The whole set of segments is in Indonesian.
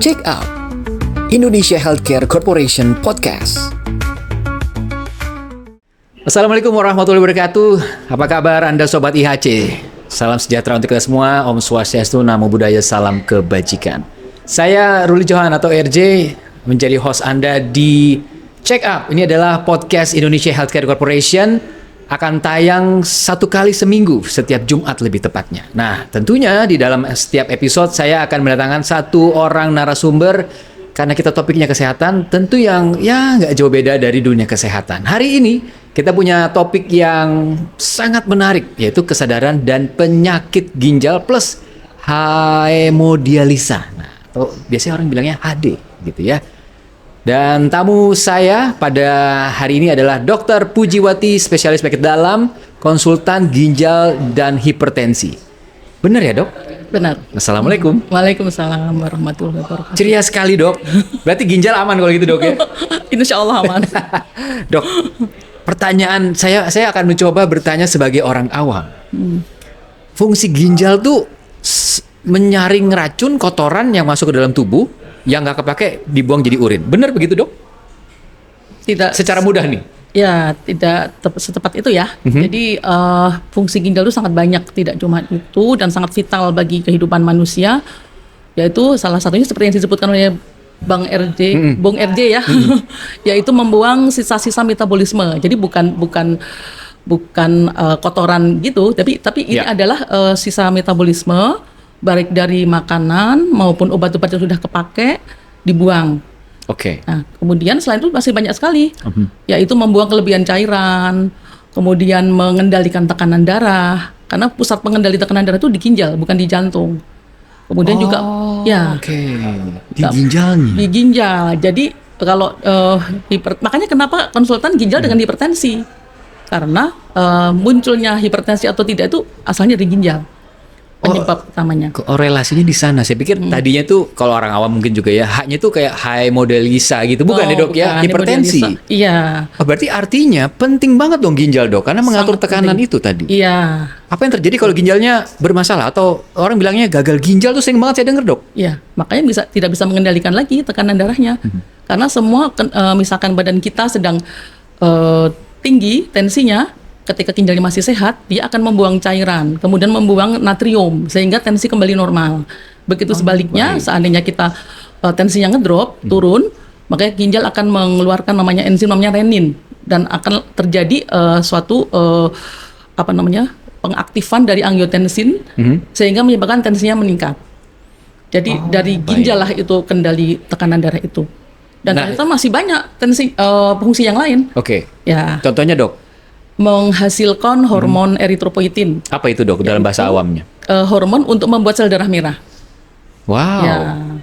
Check Out Indonesia Healthcare Corporation Podcast. Assalamualaikum warahmatullahi wabarakatuh. Apa kabar Anda Sobat IHC? Salam sejahtera untuk kita semua. Om Swastiastu, Namo Buddhaya, salam kebajikan. Saya Ruli Johan atau RJ menjadi host Anda di Check Up. Ini adalah podcast Indonesia Healthcare Corporation. Akan tayang 1 kali seminggu setiap Jumat lebih tepatnya. Nah, tentunya di dalam setiap episode saya akan mendatangkan 1 orang narasumber karena kita topiknya kesehatan, tentu yang nggak jauh beda dari dunia kesehatan. Hari ini kita punya topik yang sangat menarik, yaitu kesadaran dan penyakit ginjal plus hemodialisa. Nah, atau biasanya orang bilangnya HD gitu ya. Dan tamu saya pada hari ini adalah Dr. Pujiwati, spesialis penyakit dalam, konsultan ginjal dan hipertensi. Benar ya, Dok? Benar. Assalamualaikum. Waalaikumsalam warahmatullahi wabarakatuh. Ceria sekali, Dok. Berarti ginjal aman kalau gitu, Dok ya? Insya Allah aman. Dok, pertanyaan saya akan mencoba bertanya sebagai orang awam. Fungsi ginjal tuh menyaring racun kotoran yang masuk ke dalam tubuh, yang nggak kepake dibuang jadi urin. Benar begitu, Dok? Tidak. Secara mudah nih. Ya, tidak setepat itu ya. Jadi fungsi ginjal itu sangat banyak, tidak cuma itu, dan sangat vital bagi kehidupan manusia. Yaitu salah satunya seperti yang disebutkan oleh Bung RJ ya, yaitu membuang sisa-sisa metabolisme. Jadi bukan kotoran gitu, tapi ini adalah sisa metabolisme, baik dari makanan maupun obat-obat yang sudah kepake dibuang. Oke. Nah, kemudian selain itu masih banyak sekali, yaitu membuang kelebihan cairan, kemudian mengendalikan tekanan darah, karena pusat pengendali tekanan darah itu di ginjal, bukan di jantung. Kemudian juga, di ginjalnya. Di ginjal. Jadi kalau makanya kenapa konsultan ginjal dengan hipertensi, karena munculnya hipertensi atau tidak itu asalnya dari ginjal. Penyebab utamanya. Korelasinya di sana. Saya pikir tadinya tuh kalau orang awam mungkin juga ya, haknya tuh kayak hemodialisa gitu, bukan ya, Dok? Ya, hipertensi. Iya. Berarti artinya penting banget dong ginjal, Dok, karena mengatur tekanan itu tadi. Iya. Apa yang terjadi kalau ginjalnya bermasalah atau orang bilangnya gagal ginjal tuh sering banget saya dengar, Dok? Iya, makanya tidak bisa mengendalikan lagi tekanan darahnya. Karena semua misalkan badan kita sedang tinggi tensinya, ketika ginjalnya masih sehat, dia akan membuang cairan, kemudian membuang natrium, sehingga tensi kembali normal. Begitu sebaliknya, seandainya kita tensinya ngedrop, turun, maka ginjal akan mengeluarkan namanya enzim namanya renin, dan akan terjadi suatu pengaktifan dari angiotensin, sehingga menyebabkan tensinya meningkat. Jadi dari ginjal lah itu kendali tekanan darah itu. Dan ternyata masih banyak fungsi yang lain. Oke. Ya. Contohnya, Dok? Menghasilkan hormon eritropoietin. Apa itu, Dok, dalam bahasa awamnya? Hormon untuk membuat sel darah merah. Wow. Ya.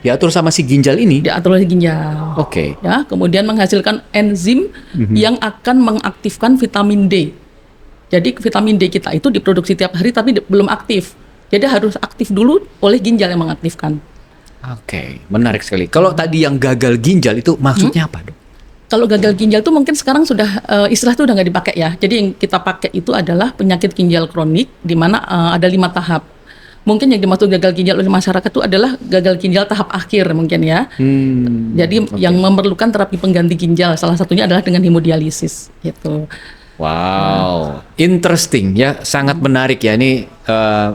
Diatur sama si ginjal ini? Diatur oleh ginjal. Oke. Ya, kemudian menghasilkan enzim yang akan mengaktifkan vitamin D. Jadi vitamin D kita itu diproduksi tiap hari tapi belum aktif. Jadi harus aktif dulu oleh ginjal yang mengaktifkan. Oke, menarik sekali. Kalau tadi yang gagal ginjal itu maksudnya apa, Dok? Kalau gagal ginjal itu mungkin sekarang sudah istilah itu udah nggak dipakai ya. Jadi yang kita pakai itu adalah penyakit ginjal kronik, di mana ada 5 tahap. Mungkin yang dimaksud gagal ginjal oleh masyarakat itu adalah gagal ginjal tahap akhir mungkin ya. Jadi yang memerlukan terapi pengganti ginjal, salah satunya adalah dengan hemodialisis gitu. Wow, interesting ya, sangat menarik ya. Ini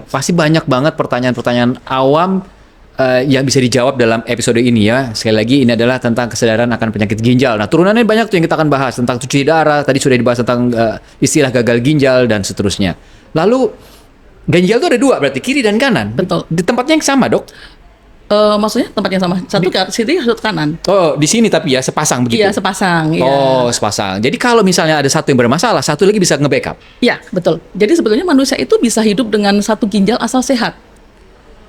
pasti banyak banget pertanyaan-pertanyaan awam yang bisa dijawab dalam episode ini ya. Sekali lagi ini adalah tentang kesadaran akan penyakit ginjal. Nah, turunannya banyak tuh yang kita akan bahas, tentang cuci darah, tadi sudah dibahas tentang istilah gagal ginjal dan seterusnya. Lalu ginjal itu ada 2 berarti, kiri dan kanan. Betul. Di tempatnya yang sama, Dok? Maksudnya tempat yang sama, satu ke sini, satu kanan. Oh, di sini tapi ya sepasang begitu? Iya, sepasang. Iya. Oh, sepasang. Jadi kalau misalnya ada satu yang bermasalah, satu lagi bisa nge-backup? Iya, betul. Jadi sebetulnya manusia itu bisa hidup dengan 1 ginjal asal sehat.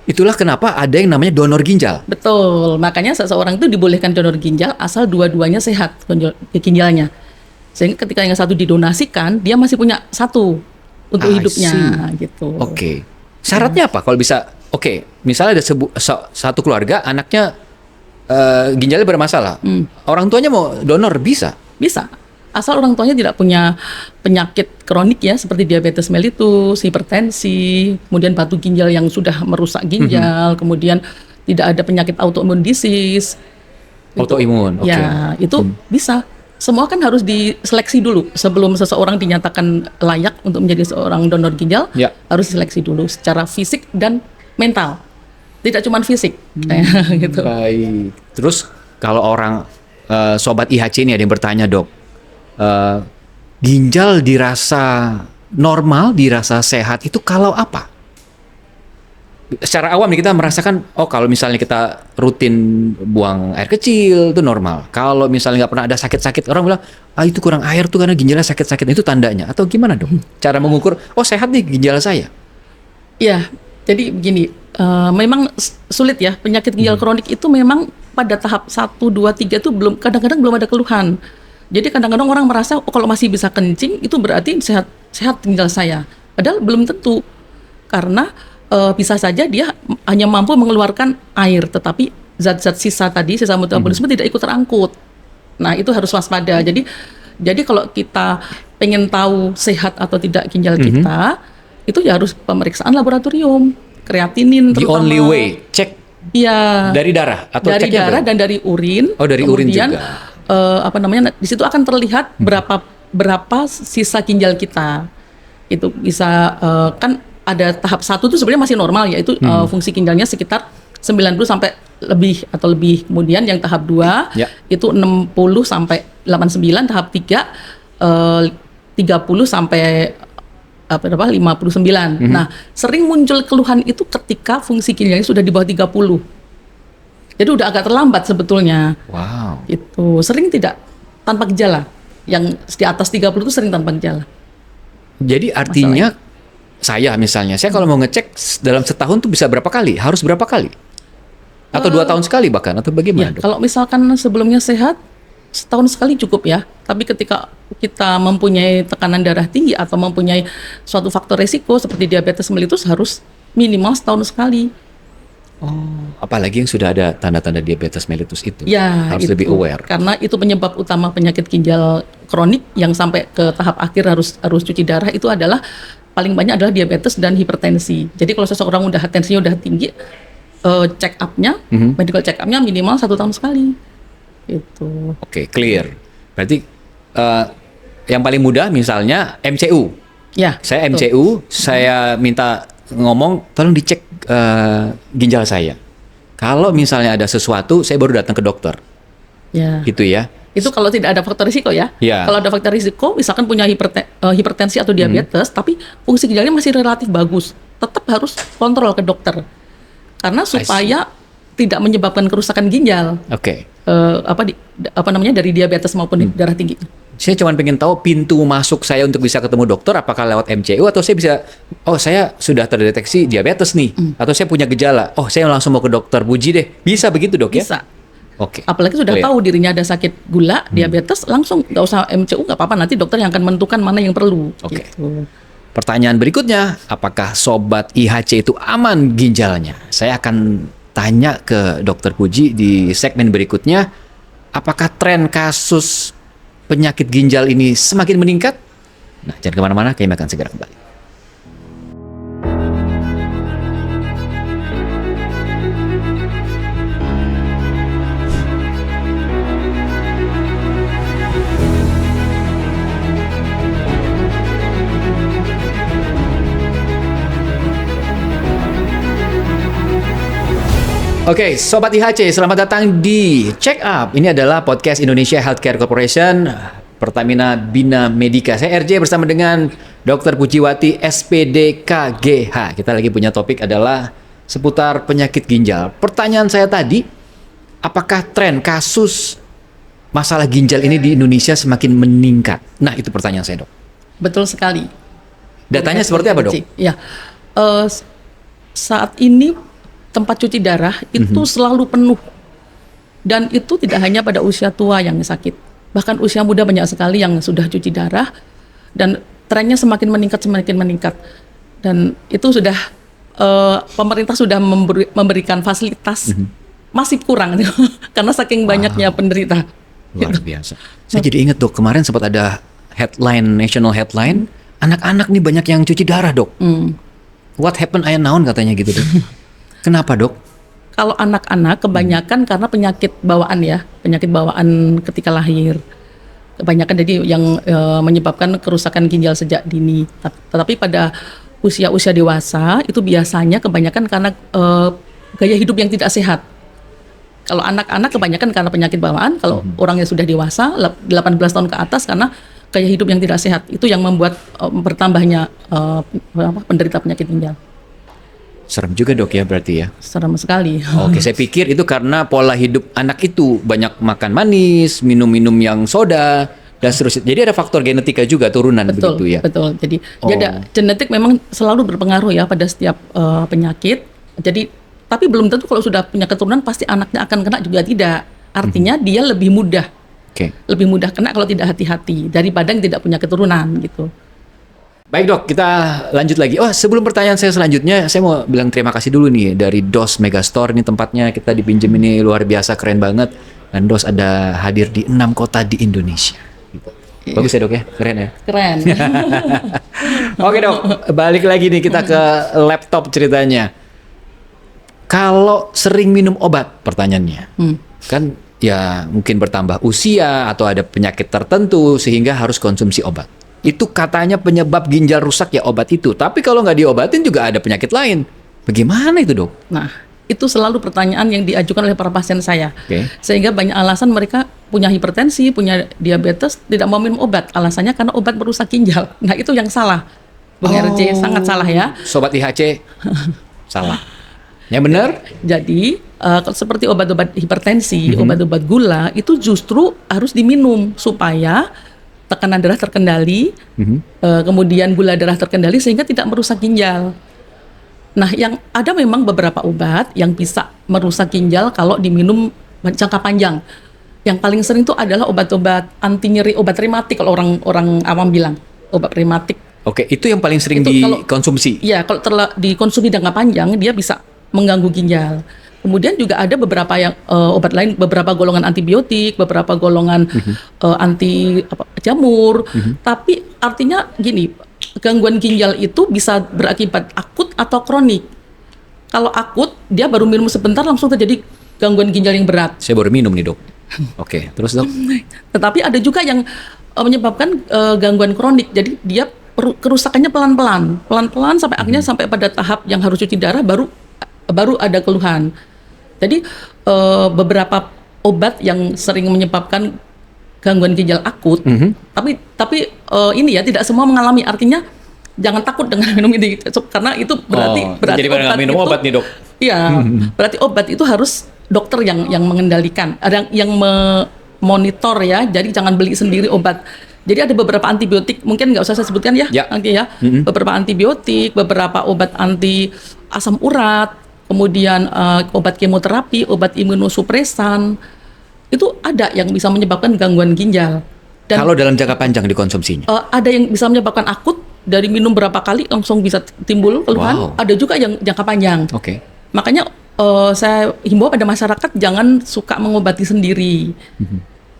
Itulah kenapa ada yang namanya donor ginjal. Betul, makanya seseorang itu dibolehkan donor ginjal asal dua-duanya sehat ginjalnya. Sehingga ketika yang satu didonasikan, dia masih punya 1 untuk hidupnya gitu. Oke. Syaratnya apa kalau bisa? Oke, misalnya ada satu keluarga anaknya ginjalnya bermasalah. Orang tuanya mau donor bisa? Bisa. asal orang tuanya tidak punya penyakit kronik ya seperti diabetes mellitus, hipertensi, kemudian batu ginjal yang sudah merusak ginjal, kemudian tidak ada penyakit autoimun disease. Autoimun, oke. Ya, itu bisa. Semua kan harus diseleksi dulu sebelum seseorang dinyatakan layak untuk menjadi seorang donor ginjal. Ya. Harus diseleksi dulu secara fisik dan mental. Tidak cuma fisik, kayak gitu. Baik. Terus kalau orang sobat IHC ini ada yang bertanya, Dok, ginjal dirasa normal, dirasa sehat itu kalau apa? Secara awam nih kita merasakan, oh kalau misalnya kita rutin buang air kecil itu normal. Kalau misalnya nggak pernah ada sakit-sakit, orang bilang, itu kurang air tuh karena ginjalnya sakit-sakit. Itu tandanya. Atau gimana, Dok? Cara mengukur, oh sehat nih ginjal saya. Iya, jadi begini, memang sulit ya, penyakit ginjal kronik itu memang pada tahap 1, 2, 3 itu kadang-kadang belum ada keluhan. Jadi kadang-kadang orang merasa, oh kalau masih bisa kencing itu berarti sehat ginjal saya. Padahal belum tentu, karena bisa saja dia hanya mampu mengeluarkan air, tetapi zat-zat sisa tadi, sisa metabolisme tidak ikut terangkut. Nah itu harus waspada. Jadi kalau kita pengen tahu sehat atau tidak ginjal kita, itu ya harus pemeriksaan laboratorium, kreatinin The terutama. only way, cek Iya. dari darah atau Dari ceknya darah berapa? dan dari urin. Oh, dari urin Kemudian, juga. di situ akan terlihat berapa sisa ginjal kita. Itu bisa kan ada tahap 1 itu sebenarnya masih normal, yaitu fungsi ginjalnya sekitar 90 sampai lebih atau lebih. Kemudian yang tahap 2 Ya. itu 60 sampai 89, tahap 3 30 sampai 59. Nah, sering muncul keluhan itu ketika fungsi ginjalnya sudah di bawah 30. Jadi udah agak terlambat sebetulnya. Wow. Itu sering tidak tanpa gejala. Yang di atas 30 itu sering tanpa gejala. Jadi artinya saya kalau mau ngecek dalam setahun tuh bisa berapa kali? Harus berapa kali? Atau 2 tahun sekali bahkan? Atau bagaimana, Ya, Dok? kalau misalkan sebelumnya sehat, setahun sekali cukup ya. Tapi ketika kita mempunyai tekanan darah tinggi atau mempunyai suatu faktor resiko seperti diabetes mellitus harus minimal setahun sekali. Apalagi yang sudah ada tanda-tanda diabetes mellitus itu. Ya, Harus itu. lebih aware. Karena itu penyebab utama penyakit ginjal kronik yang sampai ke tahap akhir harus cuci darah itu adalah paling banyak adalah diabetes dan hipertensi. Jadi kalau seseorang udah tensinya udah tinggi, check up-nya, medical check up-nya minimal 1 tahun sekali. Itu. Oke, clear. Berarti yang paling mudah misalnya MCU. Ya. Saya betul. MCU, saya minta ngomong, tolong dicek ginjal saya. Kalau misalnya ada sesuatu, saya baru datang ke dokter. Ya. Gitu ya. Itu kalau tidak ada faktor risiko ya. Ya. Kalau ada faktor risiko, misalkan punya hipertensi atau diabetes, tapi fungsi ginjalnya masih relatif bagus, tetap harus kontrol ke dokter. Karena supaya tidak menyebabkan kerusakan ginjal. Oke. Dari diabetes maupun darah tinggi. Saya cuma pengen tahu pintu masuk saya untuk bisa ketemu dokter apakah lewat MCU atau saya bisa, oh saya sudah terdeteksi diabetes nih, atau saya punya gejala, oh saya langsung mau ke dokter Puji deh. Bisa begitu, Dok, ya? Bisa. Oke. Apalagi sudah Clear. tahu dirinya ada sakit gula, diabetes, langsung nggak usah MCU, nggak apa-apa, nanti dokter yang akan menentukan mana yang perlu. Oke. Gitu. Pertanyaan berikutnya, apakah sobat IHC itu aman ginjalnya? Saya akan tanya ke Dokter Puji di segmen berikutnya, apakah tren kasus penyakit ginjal ini semakin meningkat? Nah, jangan kemana-mana, kami akan segera kembali. Oke, Sobat IHC, selamat datang di Check Up. Ini adalah podcast Indonesia Healthcare Corporation, Pertamina Bina Medica. Saya RJ bersama dengan Dr. Pujiwati, SPD KGH. Kita lagi punya topik adalah seputar penyakit ginjal. Pertanyaan saya tadi, apakah tren kasus masalah ginjal ini di Indonesia semakin meningkat? Nah, itu pertanyaan saya, Dok. Betul sekali. Datanya seperti apa, Dok? Ya, saat ini tempat cuci darah itu selalu penuh, dan itu tidak hanya pada usia tua yang sakit, bahkan usia muda banyak sekali yang sudah cuci darah, dan trennya semakin meningkat, dan itu sudah pemerintah sudah memberikan fasilitas, masih kurang karena saking banyaknya penderita. Luar biasa. Saya jadi ingat, Dok, kemarin sempat ada national headline, anak-anak nih banyak yang cuci darah, Dok. What happened, aya naon katanya gitu, Dok. Kenapa, Dok? Kalau anak-anak kebanyakan karena penyakit bawaan ya, penyakit bawaan ketika lahir. Kebanyakan jadi yang menyebabkan kerusakan ginjal sejak dini. Tetapi pada usia-usia dewasa itu biasanya kebanyakan karena gaya hidup yang tidak sehat. Kalau anak-anak kebanyakan karena penyakit bawaan, kalau orang yang sudah dewasa 18 tahun ke atas karena gaya hidup yang tidak sehat. Itu yang membuat bertambahnya penderita penyakit ginjal. Serem juga dok ya berarti ya. Serem sekali. Oke, saya pikir itu karena pola hidup anak itu banyak makan manis, minum-minum yang soda dan seterusnya. Jadi ada faktor genetika juga turunan Betul, begitu ya. betul. Jadi ada genetik memang selalu berpengaruh ya pada setiap penyakit. Jadi tapi belum tentu kalau sudah punya keturunan pasti anaknya akan kena juga tidak. Artinya dia lebih mudah. Oke. Lebih mudah kena kalau tidak hati-hati daripada yang tidak punya keturunan gitu. Baik dok, kita lanjut lagi. Oh, sebelum pertanyaan saya selanjutnya, saya mau bilang terima kasih dulu nih dari DOS Megastore. Ini tempatnya kita dipinjem ini luar biasa, keren banget. Dan DOS ada hadir di 6 kota di Indonesia. Gitu. Bagus ya dok ya, keren ya. Keren. Oke dok, balik lagi nih kita ke laptop ceritanya. Kalau sering minum obat, pertanyaannya, kan ya mungkin bertambah usia atau ada penyakit tertentu sehingga harus konsumsi obat. Itu katanya penyebab ginjal rusak ya obat itu. Tapi kalau nggak diobatin juga ada penyakit lain. Bagaimana itu dok? Nah, itu selalu pertanyaan yang diajukan oleh para pasien saya. Oke. Sehingga banyak alasan mereka punya hipertensi, punya diabetes, tidak mau minum obat. Alasannya karena obat merusak ginjal. Nah, itu yang salah. Bung RJ, sangat salah ya. Sobat IHC, salah. Yang benar? Jadi, seperti obat-obat hipertensi, obat-obat gula, itu justru harus diminum supaya tekanan darah terkendali, kemudian gula darah terkendali sehingga tidak merusak ginjal. Nah, yang ada memang beberapa obat yang bisa merusak ginjal kalau diminum jangka panjang. Yang paling sering itu adalah obat-obat anti nyeri, obat rematik kalau orang awam bilang, obat rematik. Oke, itu yang paling sering Itu kalau- dikonsumsi. Iya, kalau dikonsumsi jangka panjang dia bisa mengganggu ginjal. Kemudian juga ada beberapa yang obat lain, beberapa golongan antibiotik, beberapa golongan anti jamur. Tapi artinya gini, gangguan ginjal itu bisa berakibat akut atau kronik. Kalau akut, dia baru minum sebentar langsung terjadi gangguan ginjal yang berat. Saya baru minum nih dok. Oke, terus dok? Tetapi ada juga yang menyebabkan gangguan kronik. Jadi dia kerusakannya pelan-pelan sampai akhirnya sampai pada tahap yang harus cuci darah baru ada keluhan. Jadi beberapa obat yang sering menyebabkan gangguan ginjal akut, tapi ini ya tidak semua mengalami. Artinya jangan takut dengan minum ini karena itu berarti jadi pada nggak minum itu, obat nih dok. Iya, berarti obat itu harus dokter yang mengendalikan, ada yang memonitor ya. Jadi jangan beli sendiri obat. Jadi ada beberapa antibiotik, mungkin nggak usah saya sebutkan ya, nanti ya. Beberapa antibiotik, beberapa obat anti asam urat, kemudian obat kemoterapi, obat imunosupresan, itu ada yang bisa menyebabkan gangguan ginjal. Dan Kalau dalam jangka panjang dikonsumsinya? ada yang bisa menyebabkan akut, dari minum berapa kali langsung bisa timbul keluhan. Wow. Ada juga yang jangka panjang. Oke. Makanya saya himbau pada masyarakat jangan suka mengobati sendiri.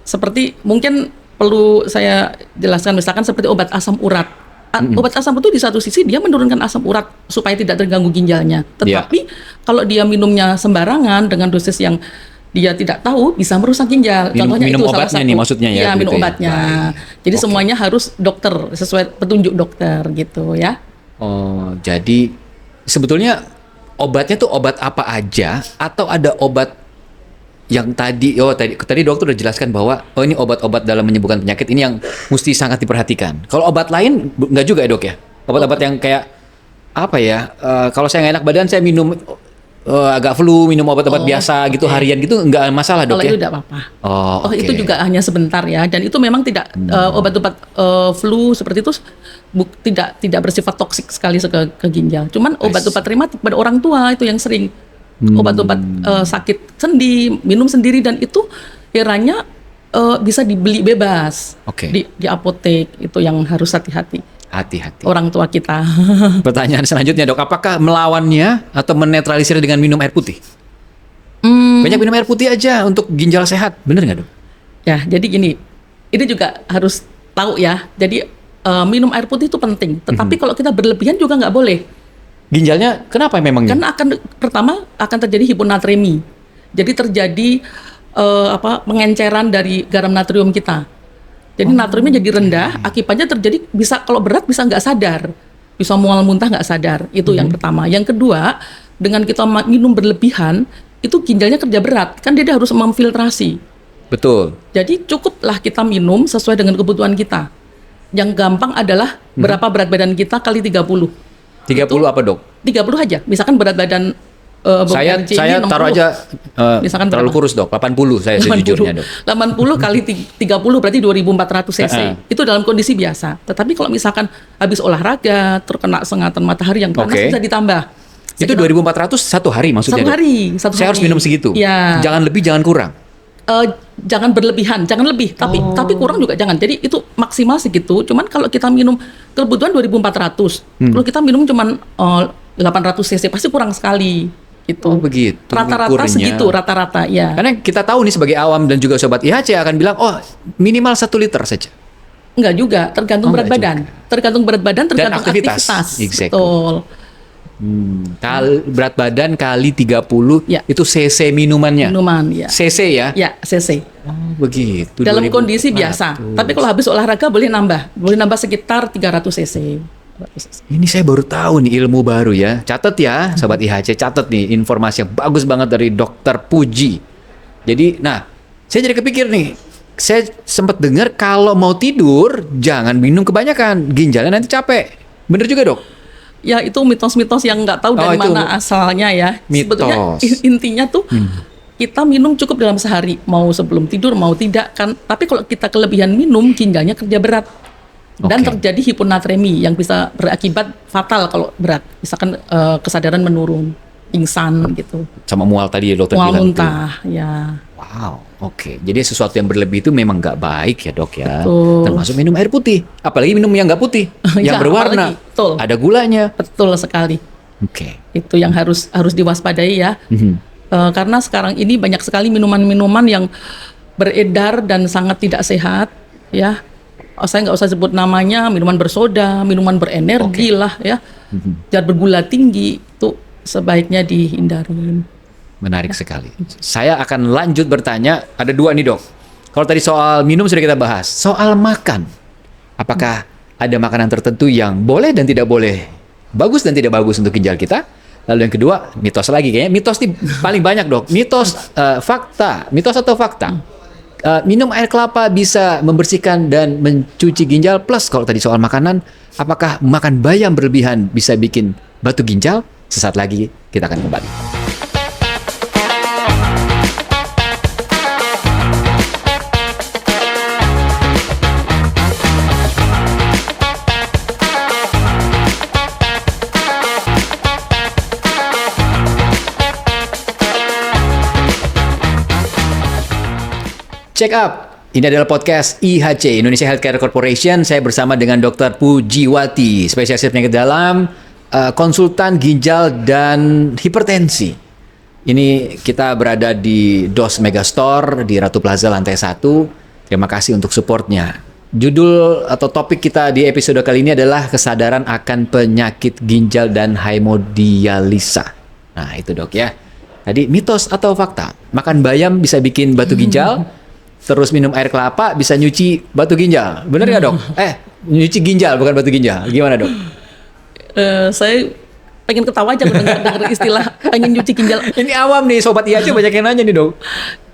Seperti mungkin perlu saya jelaskan, misalkan seperti obat asam urat. Obat asam itu di satu sisi dia menurunkan asam urat supaya tidak terganggu ginjalnya. Tetapi kalau dia minumnya sembarangan dengan dosis yang dia tidak tahu bisa merusak ginjal. Contohnya minum itu obatnya salah satu. nih maksudnya ya? Iya, gitu minum ya? obatnya. Baik. Jadi Oke. semuanya harus dokter sesuai petunjuk dokter gitu ya. Oh, jadi sebetulnya obatnya tuh obat apa aja atau ada obat yang tadi dokter udah jelaskan bahwa ini obat-obat dalam menyembuhkan penyakit ini yang mesti sangat diperhatikan. Kalau obat lain nggak juga ya dok ya? Obat-obat yang kayak apa ya? Kalau saya nggak enak badan saya minum agak flu, minum obat-obat biasa gitu harian gitu nggak masalah dok Kalau ya? itu tidak apa-apa. Oh, oke. Itu juga hanya sebentar ya, dan itu memang tidak obat-obat flu seperti itu tidak bersifat toksik sekali ke ginjal. Cuman obat-obat rematik pada orang tua itu yang sering obat-obat sakit sendi, minum sendiri, dan itu kiranya bisa dibeli bebas Oke. di apotek. Itu yang harus hati-hati Hati-hati. orang tua kita. Pertanyaan selanjutnya dok, apakah melawannya atau menetralisir dengan minum air putih? Banyak minum air putih aja untuk ginjal sehat, bener nggak dok? Ya, jadi gini, ini juga harus tahu ya. Jadi minum air putih itu penting, tetapi kalau kita berlebihan juga nggak boleh. Ginjalnya kenapa memangnya? Karena pertama akan terjadi hiponatremi. Jadi terjadi pengenceran dari garam natrium kita. Jadi natriumnya jadi rendah, akibatnya terjadi bisa kalau berat bisa nggak sadar, bisa mual muntah nggak sadar. Itu yang pertama. Yang kedua, dengan kita minum berlebihan, itu ginjalnya kerja berat, kan dia harus memfiltrasi. Betul. Jadi cukuplah kita minum sesuai dengan kebutuhan kita. Yang gampang adalah berapa berat badan kita kali 30. 30 apa dok? 30 aja. Misalkan berat badan Saya taruh aja misalkan terlalu berapa? kurus dok, 80 saya sejujurnya dok. 80 kali 30 berarti 2400 cc. Itu dalam kondisi biasa. Tetapi kalau misalkan habis olahraga, terkena sengatan matahari yang panas, bisa ditambah. Itu 2400 satu hari maksudnya? Satu Saya hari. harus minum segitu? Ya. Jangan lebih, jangan kurang? Jangan berlebihan, jangan lebih, tapi kurang juga jangan. Jadi itu maksimal segitu. Cuman kalau kita minum kebutuhan 2400, kalau kita minum cuman 800 cc pasti kurang sekali. Gitu. Oh begitu. Rata-rata ngukurnya. segitu, rata-rata ya. Karena kita tahu nih sebagai awam dan juga sobat IHC akan bilang, oh minimal 1 liter saja. Enggak juga, tergantung berat enggak badan. Tergantung berat badan, tergantung aktivitas. Exactly. Betul. Berat badan kali 30 Ya. itu cc minumannya. Minuman ya. cc ya? Ya, cc. Oh begitu. Dalam 2400. kondisi biasa. Tapi kalau habis olahraga boleh nambah sekitar 300 cc. Ini saya baru tahu nih ilmu baru ya. Catat ya, sobat IHC, catat nih informasi yang bagus banget dari Dokter Puji. Jadi, nah, saya jadi kepikir nih. Saya sempat dengar kalau mau tidur jangan minum kebanyakan, ginjalnya nanti capek. Bener juga dok? Ya itu mitos-mitos yang nggak tahu dari itu mana asalnya ya. mitos. Sebetulnya intinya tuh kita minum cukup dalam sehari, mau sebelum tidur mau tidak kan. Tapi kalau kita kelebihan minum, ginjalnya kerja berat dan terjadi hiponatremi yang bisa berakibat fatal kalau berat. Misalkan kesadaran menurun, pingsan gitu, Sama mual tadi ya dokter mual bilang muntah, ya. Wow, oke. Jadi sesuatu yang berlebih itu memang nggak baik ya dok ya. Betul. Termasuk minum air putih. Apalagi minum yang nggak putih, yang Ya, berwarna, apalagi. Betul. ada gulanya. Betul sekali. Oke. Itu yang harus diwaspadai ya. Karena sekarang ini banyak sekali minuman-minuman yang beredar dan sangat tidak sehat ya. Saya nggak usah sebut namanya, minuman bersoda, minuman berenergi lah ya. Zat bergula tinggi itu sebaiknya dihindarin. Menarik sekali. Saya akan lanjut bertanya. Ada 2 nih dok. Kalau tadi soal minum sudah kita bahas. Soal makan. Apakah ada makanan tertentu yang boleh dan tidak boleh? Bagus dan tidak bagus untuk ginjal kita? Lalu yang kedua, mitos lagi kayaknya. Mitos nih paling banyak dok. Mitos fakta. Mitos atau fakta? Minum air kelapa bisa membersihkan dan mencuci ginjal. Plus kalau tadi soal makanan, apakah makan bayam berlebihan bisa bikin batu ginjal? Sesaat lagi kita akan kembali. Check up. Ini adalah podcast IHC, Indonesia Healthcare Corporation. Saya bersama dengan Dr. Pujiwati, spesialis penyakit dalam, konsultan ginjal dan hipertensi. Ini kita berada di DOS Megastore di Ratu Plaza lantai 1. Terima kasih untuk supportnya. Judul atau topik kita di episode kali ini adalah kesadaran akan penyakit ginjal dan hemodialisa. Nah itu dok ya. Tadi mitos atau fakta? Makan bayam bisa bikin batu ginjal. Terus minum air kelapa bisa nyuci batu ginjal. Bener nggak dok? Nyuci ginjal bukan batu ginjal. Gimana dok? Saya pengen ketawa aja dengar istilah pengen nyuci ginjal. Ini awam nih sobat IHC banyak yang nanya nih dok.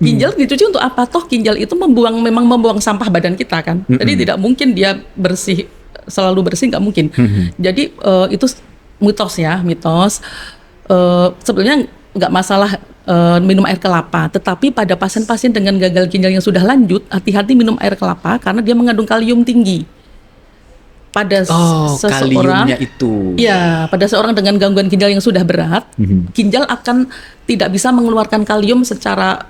Ginjal dicuci untuk apa? Toh ginjal itu memang membuang sampah badan kita kan. Jadi tidak mungkin dia bersih, selalu bersih, nggak mungkin. Jadi itu mitos ya, mitos. Sebenarnya nggak masalah minum air kelapa, tetapi pada pasien-pasien dengan gagal ginjal yang sudah lanjut, hati-hati minum air kelapa karena dia mengandung kalium tinggi. Pada seseorang, kaliumnya itu. Ya, pada seorang dengan gangguan ginjal yang sudah berat, ginjal akan tidak bisa mengeluarkan kalium secara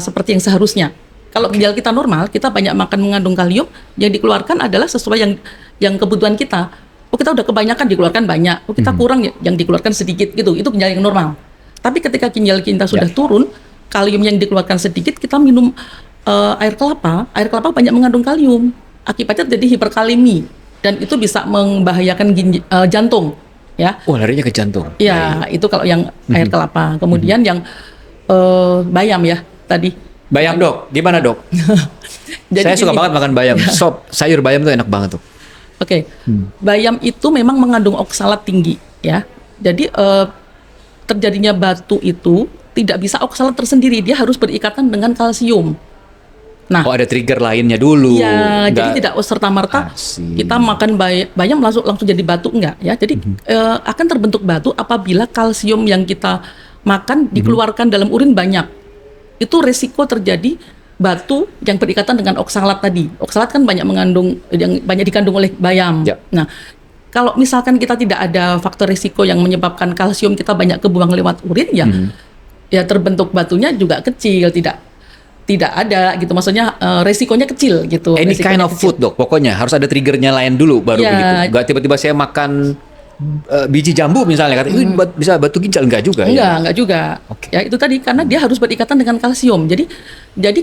seperti yang seharusnya. Kalau ginjal kita normal, kita banyak makan mengandung kalium, yang dikeluarkan adalah sesuai yang kebutuhan kita. Oh, kita udah kebanyakan dikeluarkan banyak, oh kita kurang yang dikeluarkan sedikit gitu. Itu ginjal yang normal. Tapi ketika ginjal kita sudah turun, kalium yang dikeluarkan sedikit, kita minum air kelapa banyak mengandung kalium. Akibatnya jadi hiperkalemi dan itu bisa membahayakan jantung. ya. Oh, larinya ke jantung. Ya, itu kalau yang air kelapa. Kemudian yang bayam ya tadi. Bayam, Dok. Gimana, Dok? Jadi Saya suka gini. banget makan bayam. Sop, sayur bayam tuh enak banget tuh. Oke, bayam itu memang mengandung oksalat tinggi ya. Jadi terjadinya batu itu tidak bisa oksalat tersendiri, dia harus berikatan dengan kalsium. Nah, Oh, ada trigger lainnya dulu. ya, jadi Nggak- tidak serta-merta Asik. kita makan bayam langsung jadi batu, enggak ya. Jadi akan terbentuk batu apabila kalsium yang kita makan dikeluarkan dalam urin banyak. Itu resiko terjadi batu yang berikatan dengan oksalat tadi. Oksalat kan banyak mengandung, yang banyak dikandung oleh bayam. Ya. Nah, kalau misalkan kita tidak ada faktor risiko yang menyebabkan kalsium kita banyak kebuang lewat urin, ya terbentuk batunya juga kecil, tidak ada gitu. Maksudnya resikonya kecil gitu. Any kind Resikonya of kecil. food, Dok. Pokoknya harus ada triggernya lain dulu baru Ya. begitu. Nggak tiba-tiba saya makan biji jambu misalnya, kata ini bisa batu ginjal, enggak juga ya? Enggak juga. Oke. Ya itu tadi karena dia harus berikatan dengan kalsium. Jadi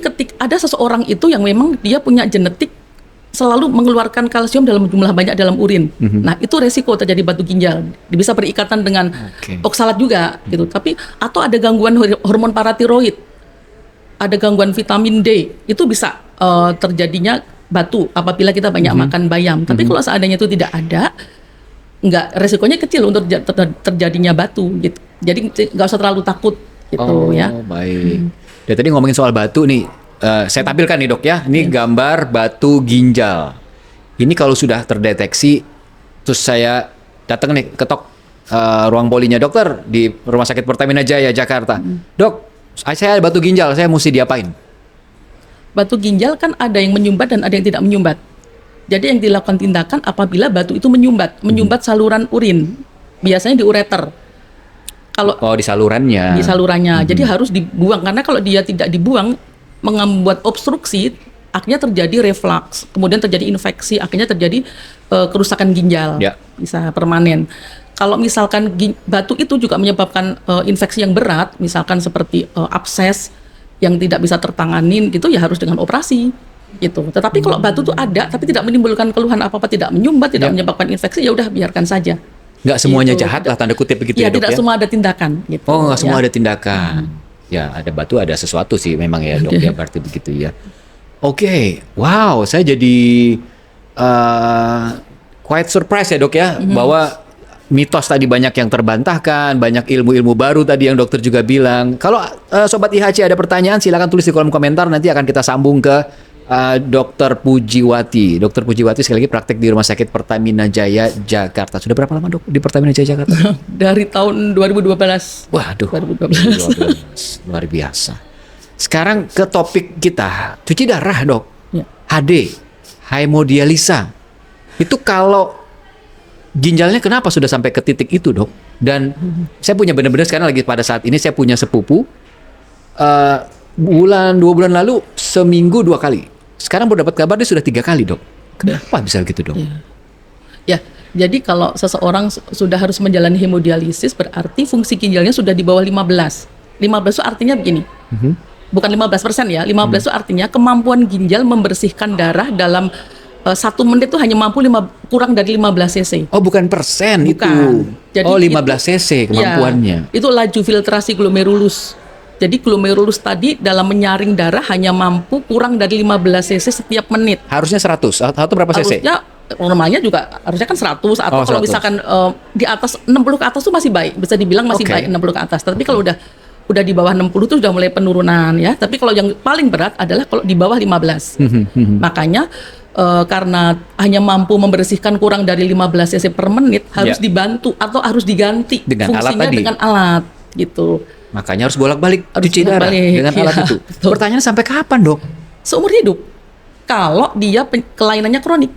ketika ada seseorang itu yang memang dia punya genetik selalu mengeluarkan kalsium dalam jumlah banyak dalam urin. Nah, itu resiko terjadi batu ginjal. Bisa berikatan dengan Oke. oksalat juga gitu. Tapi atau ada gangguan hormon paratiroid. Ada gangguan vitamin D. Itu bisa terjadinya batu apabila kita banyak makan bayam. Tapi kalau seandainya itu tidak ada, resikonya kecil untuk terjadinya batu gitu. Jadi nggak usah terlalu takut gitu ya. Baik. Dan tadi ngomongin soal batu nih, saya tampilkan nih, Dok ya. Ini gambar batu ginjal. Ini kalau sudah terdeteksi, terus saya datang nih ketok ruang polinya dokter di Rumah Sakit Pertamina Jaya Jakarta. Dok, saya ada batu ginjal, saya mesti diapain? Batu ginjal kan ada yang menyumbat dan ada yang tidak menyumbat. Jadi yang dilakukan tindakan apabila batu itu menyumbat saluran urin, biasanya di ureter. Kalau Oh, di salurannya. di salurannya, jadi harus dibuang karena kalau dia tidak dibuang, membuat obstruksi, akhirnya terjadi reflux, kemudian terjadi infeksi, akhirnya terjadi kerusakan ginjal, Ya. bisa permanen. Kalau misalkan batu itu juga menyebabkan infeksi yang berat, misalkan seperti abses yang tidak bisa tertanganin, gitu ya harus dengan operasi. Gitu. Tetapi kalau batu itu ada tapi tidak menimbulkan keluhan apa-apa, tidak menyumbat, tidak menyebabkan infeksi, ya udah biarkan saja. Nggak semuanya Gitu. jahat lah, tanda kutip begitu Ya, ya, Dok tidak ya? semua ada tindakan gitu. Oh, nggak semua ya. ada tindakan. Ya, ada batu, ada sesuatu sih memang ya, Dok ya, berarti begitu ya. Oke, wow, saya jadi quite surprise ya, Dok ya, bahwa mitos tadi banyak yang terbantahkan, banyak ilmu-ilmu baru tadi yang dokter juga bilang. Kalau Sobat IHC ada pertanyaan, silakan tulis di kolom komentar, nanti akan kita sambung ke Dr. Pujiwati. Dr. Pujiwati sekali lagi praktek di Rumah Sakit Pertamina Jaya Jakarta. Sudah berapa lama, Dok, di Pertamina Jaya Jakarta? Dari tahun 2012. Waduh, 2012. 2012. Luar biasa. Sekarang ke topik kita, cuci darah, Dok. Ya. HD, hemodialisa. Itu kalau ginjalnya kenapa sudah sampai ke titik itu, Dok? Dan saya punya benar-benar sekarang lagi pada saat ini saya punya sepupu 2 bulan lalu seminggu 2 kali. Sekarang baru dapat kabar dia sudah 3 kali, Dok. Kenapa bisa gitu, Dok? Ya, jadi kalau seseorang sudah harus menjalani hemodialisis berarti fungsi ginjalnya sudah di bawah 15. 15 itu artinya begini. Bukan 15% ya. 15 itu artinya kemampuan ginjal membersihkan darah dalam 1 menit itu hanya mampu kurang dari 15 cc. Oh, bukan persen itu. Bukan. Jadi Oh, 15 cc kemampuannya. Ya, itu laju filtrasi glomerulus. Jadi glomerulus tadi dalam menyaring darah hanya mampu kurang dari 15 cc setiap menit. Harusnya 100 atau berapa cc? Harusnya normalnya juga harusnya kan 100 atau Oh, kalau 100. misalkan di atas 60 ke atas tuh masih baik, bisa dibilang masih Oke. baik 60 ke atas. Tapi kalau udah di bawah 60 tuh sudah mulai penurunan ya. Tapi kalau yang paling berat adalah kalau di bawah 15. Makanya karena hanya mampu membersihkan kurang dari 15 cc per menit harus Ya. dibantu atau harus diganti Dengan alat fungsinya tadi. dengan alat gitu. Makanya harus bolak-balik Harus cuci darah bolak-balik, dengan iya, alat itu. betul. Pertanyaan sampai kapan, Dok? Seumur hidup. Kalau dia kelainannya kronik.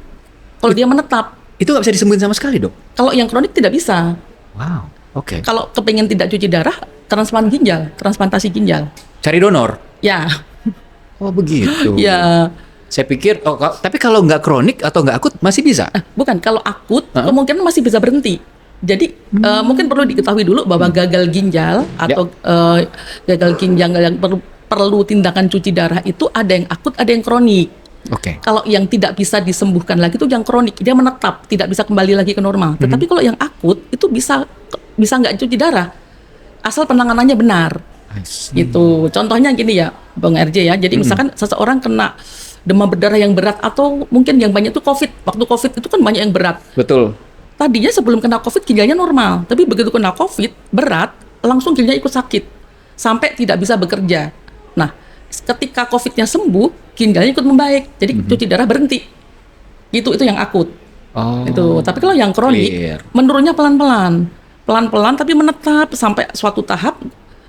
Kalau dia menetap. Itu nggak bisa disembuhin sama sekali, Dok? Kalau yang kronik tidak bisa. Wow, oke. Kalau kepengen tidak cuci darah, transplant ginjal, transplantasi ginjal. Cari donor? Ya, Oh, begitu. ya. Saya pikir, tapi kalau nggak kronik atau nggak akut masih bisa? Bukan, kalau akut kemungkinan masih bisa berhenti. Jadi mungkin perlu diketahui dulu bahwa gagal ginjal atau gagal ginjal yang perlu tindakan cuci darah itu ada yang akut, ada yang kronik. Kalau yang tidak bisa disembuhkan lagi itu yang kronik, dia menetap, tidak bisa kembali lagi ke normal. Tetapi kalau yang akut itu bisa nggak cuci darah, asal penanganannya benar. Gitu. Contohnya gini ya, Bang RJ ya. Jadi misalkan seseorang kena demam berdarah yang berat atau mungkin yang banyak itu COVID. Waktu COVID itu kan banyak yang berat. Betul. Tadinya sebelum kena COVID ginjalnya normal, tapi begitu kena COVID berat, langsung ginjalnya ikut sakit sampai tidak bisa bekerja. Nah, ketika COVID-nya sembuh, ginjalnya ikut membaik. Jadi cuci darah berhenti. Itu yang akut. Itu. Tapi kalau yang kronik, menurunnya pelan-pelan. Pelan-pelan tapi menetap sampai suatu tahap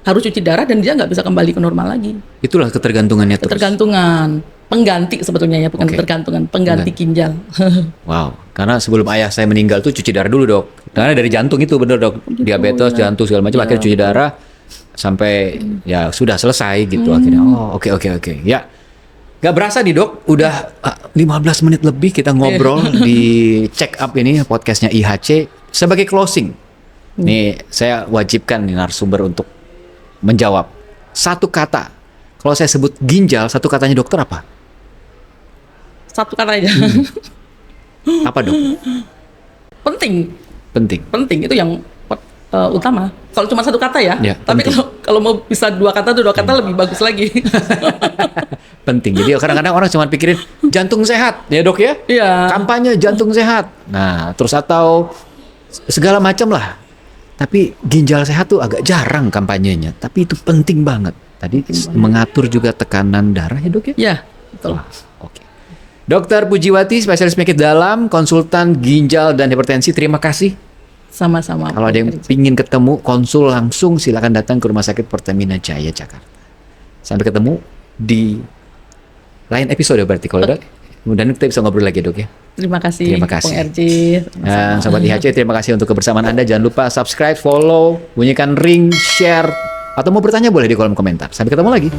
harus cuci darah dan dia nggak bisa kembali ke normal lagi. Itulah ketergantungannya terus. Ketergantungan, pengganti sebetulnya ya, bukan ketergantungan, pengganti ginjal. Wow, karena sebelum ayah saya meninggal tuh cuci darah dulu dok. Karena dari jantung itu bener dok, diabetes, jantung segala macam, akhirnya cuci darah sampai ya sudah selesai gitu akhirnya. Oh oke. Ya, nggak berasa nih dok, udah 15 menit lebih kita ngobrol di check up ini podcastnya IHC. Sebagai closing, nih saya wajibkan nih narasumber untuk menjawab satu kata. Kalau saya sebut ginjal, satu katanya dokter apa? Satu kata aja. Apa dok? Penting itu yang utama. Kalau cuma satu kata ya. Tapi kalau mau bisa dua kata tuh dua kata lebih bagus lagi. Penting. Jadi kadang-kadang orang cuma pikirin jantung sehat ya dok ya. Iya. Kampanye jantung sehat. Nah terus atau segala macam lah. Tapi ginjal sehat tuh agak jarang kampanyenya. Tapi itu penting banget. Tadi mengatur juga tekanan darah ya dok ya? Iya, betul. Oke. Dokter Pujiwati, spesialis penyakit dalam, konsultan ginjal dan hipertensi. Terima kasih. Sama-sama. Kalau ada yang ingin ketemu, konsul langsung silakan datang ke Rumah Sakit Pertamina Jaya, Jakarta. Sampai ketemu di lain episode berarti kalau dok. Kemudian kita bisa ngobrol lagi dok ya. Terima kasih. Terima kasih. Bang RJ. Nah, Sobat IHC, terima kasih untuk kebersamaan Anda. Jangan lupa subscribe, follow, bunyikan ring, share, atau mau bertanya boleh di kolom komentar. Sampai ketemu lagi.